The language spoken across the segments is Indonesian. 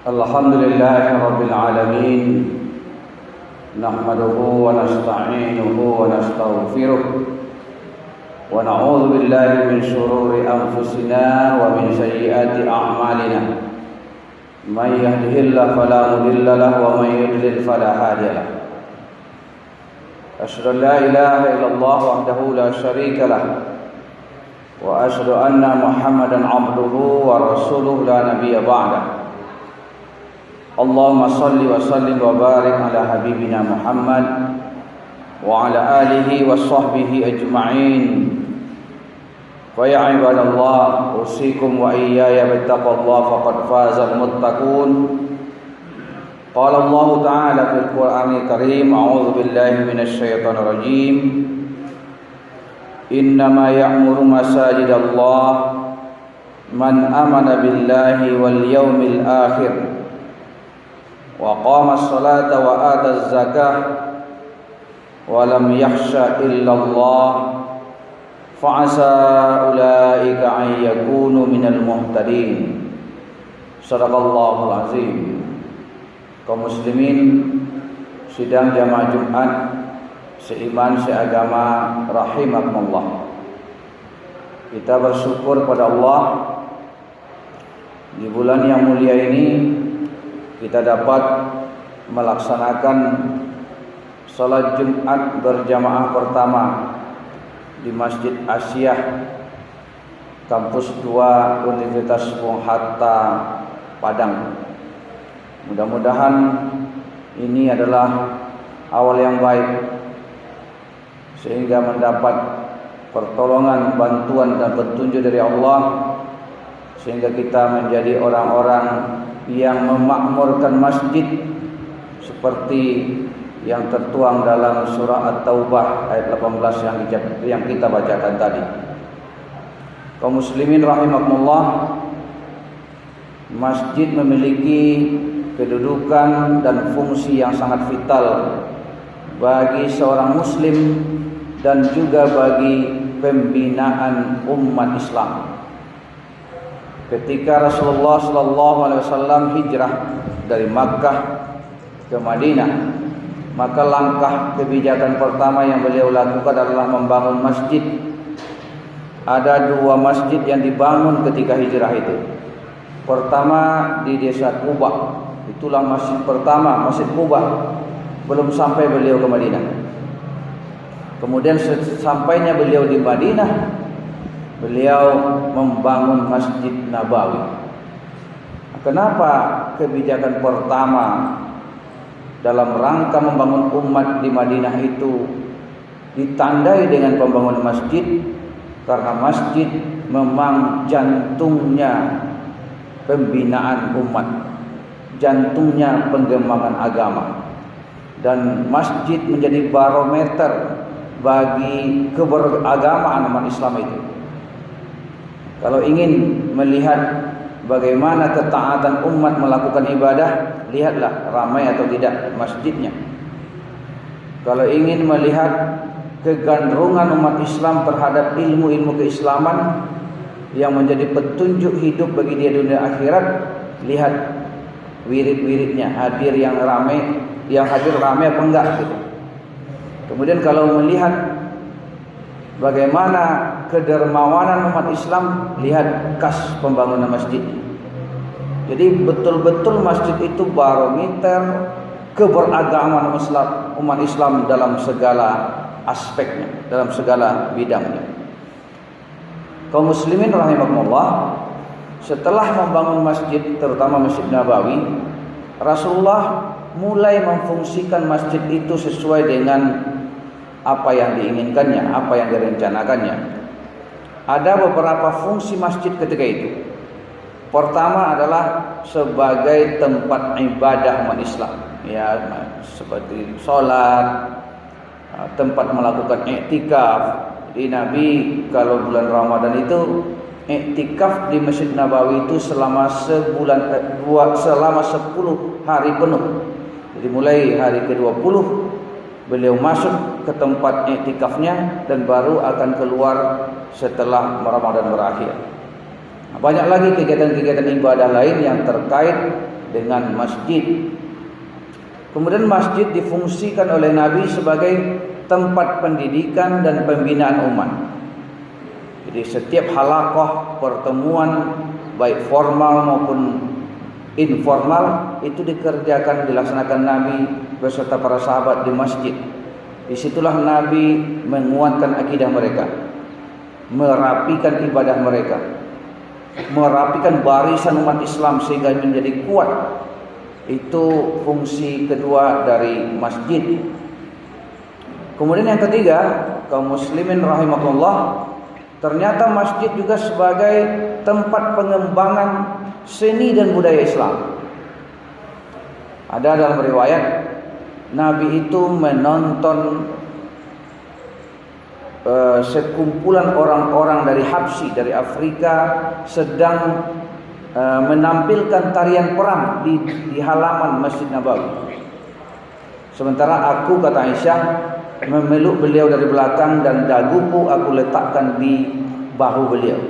الحمد لله رب العالمين نحمده ونستعينه ونستغفره ونعوذ بالله من شرور أنفسنا ومن سيئات أعمالنا من يهده الله فلا مضل له ومن يضلل فلا هادي له أشهد أن لا إله إلا الله وحده لا شريك له وأشهد أن محمدا عبده ورسوله لا نبي بعده اللهم صل وسلم وبارك على حبيبنا محمد وعلى آله وصحبه أجمعين فيا عباد الله أوصيكم وإياي بتقوى الله فقد فاز المتقون قال الله تعالى في القرآن الكريم أعوذ بالله من الشيطان الرجيم إنما يعمر مساجد الله من آمن بالله واليوم الآخر وقام الصلاة وآتى الزكاة ولم يخش إلا الله فعسى أولئك أن يكونوا من المهتدين صدق الله العظيم. Kaum muslimin sidang jamaah Jumat seiman seagama rahimakumullah. Kita bersyukur pada Allah di bulan yang mulia ini kita dapat melaksanakan salat Jumat berjamaah pertama di Masjid Asia Kampus 2 Universitas Bung Hatta Padang. Mudah-mudahan ini adalah awal yang baik sehingga mendapat pertolongan, bantuan dan petunjuk dari Allah sehingga kita menjadi orang-orang yang memakmurkan masjid seperti yang tertuang dalam surah At-Taubah ayat 18 yang kita bacakan tadi. Kaum muslimin rahimakumullah, masjid memiliki kedudukan dan fungsi yang sangat vital bagi seorang muslim dan juga bagi pembinaan umat Islam. Ketika Rasulullah SAW hijrah dari Makkah ke Madinah, maka langkah kebijakan pertama yang beliau lakukan adalah membangun masjid. Ada 2 masjid yang dibangun ketika hijrah itu. Pertama di desa Quba, itulah masjid pertama, Masjid Quba. Belum sampai beliau ke Madinah. Kemudian sampainya beliau di Madinah, beliau membangun Masjid Nabawi. Kenapa kebijakan pertama dalam rangka membangun umat di Madinah itu ditandai dengan pembangunan masjid? Karena masjid memang jantungnya pembinaan umat, jantungnya pengembangan agama. Dan masjid menjadi barometer bagi keberagamaan umat Islam itu. Kalau ingin melihat bagaimana ketaatan umat melakukan ibadah, lihatlah ramai atau tidak masjidnya. Kalau ingin melihat kegandrungan umat Islam terhadap ilmu-ilmu keislaman yang menjadi petunjuk hidup bagi dia dunia akhirat, lihat wirid-wiridnya, hadir ramai apa enggak gitu. Kemudian kalau melihat bagaimana kedermawanan umat Islam, lihat kas pembangunan masjid. Jadi betul-betul masjid itu barometer keberagaman umat Islam dalam segala aspeknya, dalam segala bidangnya. Kaum muslimin rahimakumullah, setelah membangun masjid, terutama Masjid Nabawi, Rasulullah mulai memfungsikan masjid itu sesuai dengan apa yang diinginkannya, apa yang direncanakannya. Ada beberapa fungsi masjid ketika itu. Pertama adalah sebagai tempat ibadah umat Islam, ya, seperti sholat, tempat melakukan iktikaf. Jadi Nabi kalau bulan Ramadan itu iktikaf di Masjid Nabawi itu selama 10 hari penuh. Jadi mulai hari ke-20 beliau masuk ke tempat iktikafnya dan baru akan keluar setelah Ramadan berakhir. Banyak lagi kegiatan-kegiatan ibadah lain yang terkait dengan masjid. Kemudian masjid difungsikan oleh Nabi sebagai tempat pendidikan dan pembinaan umat. Jadi setiap halaqah pertemuan baik formal maupun informal itu dilaksanakan Nabi beserta para sahabat di masjid. Disitulah Nabi menguatkan akidah mereka, merapikan ibadah mereka, merapikan barisan umat Islam sehingga menjadi kuat. Itu fungsi kedua dari masjid. Kemudian yang ketiga, kaum muslimin rahimakumullah, ternyata masjid juga sebagai tempat pengembangan seni dan budaya Islam. Ada dalam riwayat Nabi itu menonton sekumpulan orang-orang dari Habsyi, dari Afrika sedang menampilkan tarian perang di halaman Masjid Nabawi. Sementara aku, kata Aisyah, memeluk beliau dari belakang dan daguku aku letakkan di bahu beliau.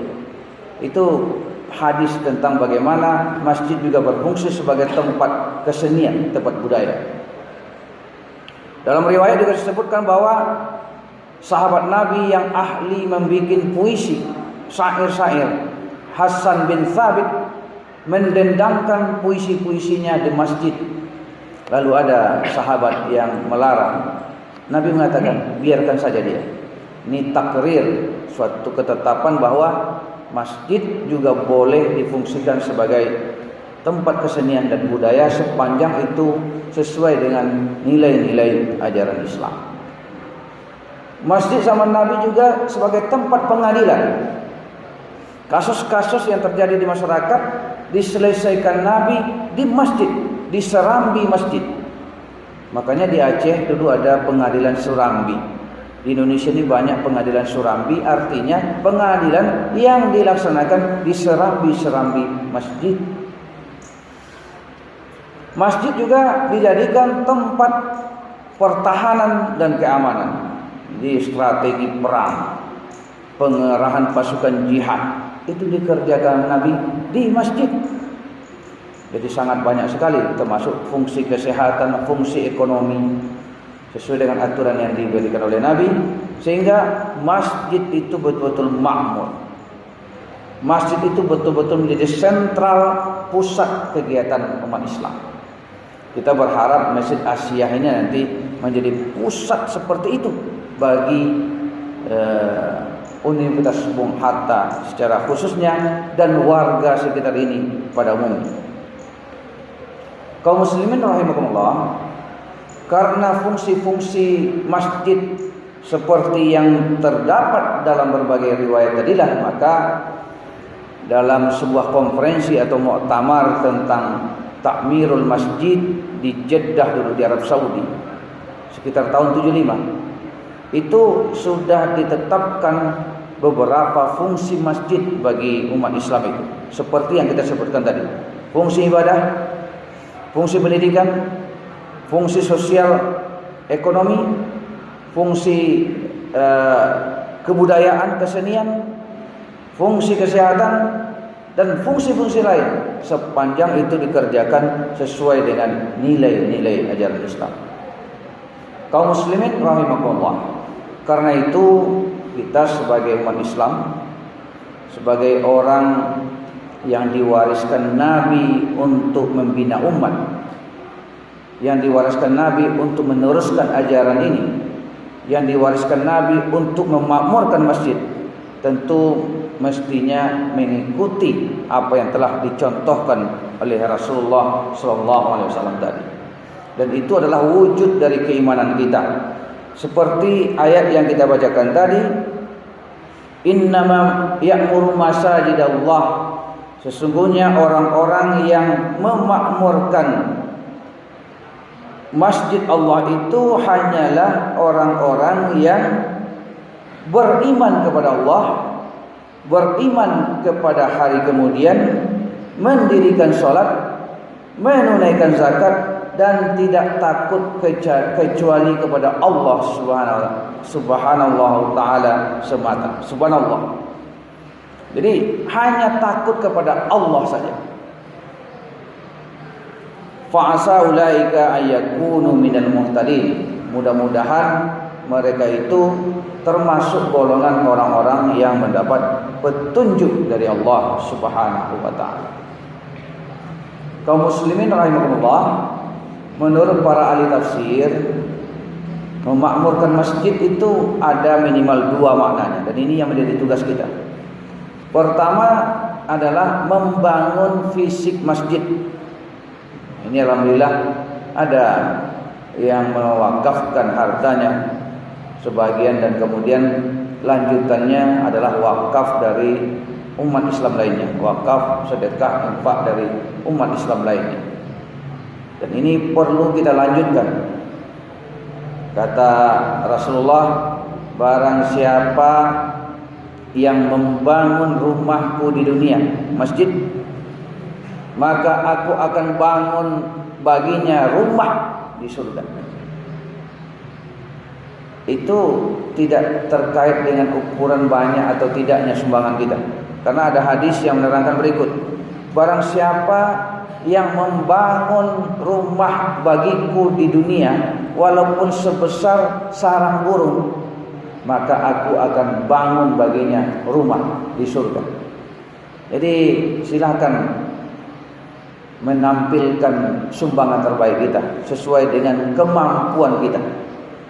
Itu hadis tentang bagaimana masjid juga berfungsi sebagai tempat kesenian, tempat budaya. Dalam riwayat juga disebutkan bahwa sahabat Nabi yang ahli membuat puisi, syair-syair, Hasan bin Thabit, mendendangkan puisi-puisinya di masjid. Lalu ada sahabat yang melarang. Nabi mengatakan, biarkan saja dia. Ini takrir, suatu ketetapan bahwa masjid juga boleh difungsikan sebagai tempat kesenian dan budaya sepanjang itu sesuai dengan nilai-nilai ajaran Islam. Masjid zaman Nabi juga sebagai tempat pengadilan. Kasus-kasus yang terjadi di masyarakat diselesaikan Nabi di masjid, di serambi masjid. Makanya di Aceh dulu ada pengadilan Surambi. Di Indonesia ini banyak pengadilan Surambi, artinya pengadilan yang dilaksanakan di serambi-serambi masjid. Masjid juga dijadikan tempat pertahanan dan keamanan. Di strategi perang, pengerahan pasukan jihad itu dikerjakan Nabi di masjid. Jadi sangat banyak sekali, termasuk fungsi kesehatan, fungsi ekonomi, sesuai dengan aturan yang diberikan oleh Nabi, sehingga masjid itu betul-betul makmur. Masjid itu betul-betul menjadi sentral pusat kegiatan umat Islam. Kita berharap Masjid Asia ini nanti menjadi pusat seperti itu bagi Universitas Bung Hatta secara khususnya dan warga sekitar ini pada umumnya. Kaum muslimin rahimakumullah, karena fungsi-fungsi masjid seperti yang terdapat dalam berbagai riwayat tadilah, maka dalam sebuah konferensi atau muktamar tentang takmirul masjid di Jeddah dulu di Arab Saudi sekitar tahun 75, itu sudah ditetapkan beberapa fungsi masjid bagi umat Islam itu, seperti yang kita sebutkan tadi: fungsi ibadah, fungsi pendidikan, fungsi sosial ekonomi, fungsi kebudayaan kesenian, fungsi kesehatan, dan fungsi-fungsi lain, sepanjang itu dikerjakan sesuai dengan nilai-nilai ajaran Islam. Kaum muslimin rahimakumullah, karena itu kita sebagai umat Islam, sebagai orang yang diwariskan Nabi untuk membina umat, yang diwariskan Nabi untuk meneruskan ajaran ini, yang diwariskan Nabi untuk memakmurkan masjid, tentu mestinya mengikuti apa yang telah dicontohkan oleh Rasulullah SAW tadi. Dan itu adalah wujud dari keimanan kita. Seperti ayat yang kita bacakan tadi, innama ya'muru masajidallah, sesungguhnya orang-orang yang memakmurkan masjid Allah itu hanyalah orang-orang yang beriman kepada Allah, beriman kepada hari kemudian, mendirikan sholat, menunaikan zakat, dan tidak takut kecuali kepada Allah subhanahu ta'ala semata. Subhanallah. Jadi hanya takut kepada Allah saja. Fa'asa ulaika ayyakunu minal muhtadin. Mudah-mudahan mereka itu termasuk golongan orang-orang yang mendapat petunjuk dari Allah Subhanahu wa taala. Kaum muslimin rahimakumullah, menurut para ahli tafsir, memakmurkan masjid itu ada minimal dua maknanya, dan ini yang menjadi tugas kita. Pertama adalah membangun fisik masjid. Ini alhamdulillah ada yang mewakafkan hartanya sebagian, dan kemudian lanjutannya adalah wakaf dari umat Islam lainnya, wakaf, sedekah, infak dari umat Islam lainnya. Dan ini perlu kita lanjutkan. Kata Rasulullah, barang siapa yang membangun rumahku di dunia, masjid, maka aku akan bangun baginya rumah di surga. Itu tidak terkait dengan ukuran banyak atau tidaknya sumbangan kita, karena ada hadis yang menerangkan berikut: barang siapa yang membangun rumah bagiku di dunia walaupun sebesar sarang burung, maka aku akan bangun baginya rumah di surga. Jadi silakan menampilkan sumbangan terbaik kita sesuai dengan kemampuan kita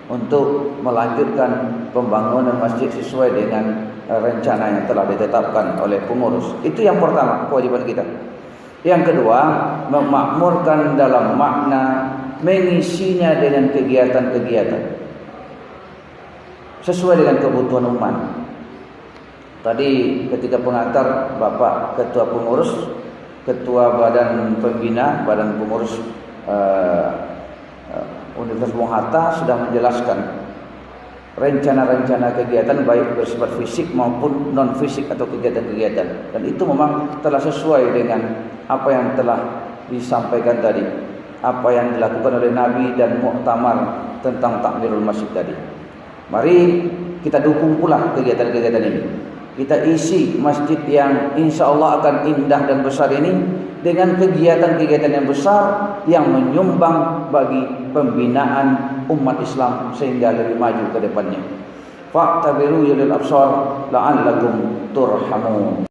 untuk melanjutkan pembangunan masjid sesuai dengan rencana yang telah ditetapkan oleh pengurus. Itu yang pertama, kewajiban kita. Yang kedua, memakmurkan dalam makna mengisinya dengan kegiatan-kegiatan sesuai dengan kebutuhan umat. Tadi ketika pengantar Bapak Ketua Pengurus, Ketua Badan Pembina, Badan Pengurus Universitas Bung Hatta sudah menjelaskan rencana-rencana kegiatan baik bersifat fisik maupun non fisik atau kegiatan-kegiatan, dan itu memang telah sesuai dengan apa yang telah disampaikan tadi, apa yang dilakukan oleh Nabi dan muktamar tentang takmirul masjid tadi. Mari kita dukung pula kegiatan-kegiatan ini. Kita isi masjid yang insya Allah akan indah dan besar ini dengan kegiatan-kegiatan yang besar yang menyumbang bagi pembinaan umat Islam sehingga lebih maju ke depannya. Fa'tabiru ya lil absar la'allakum turhamun.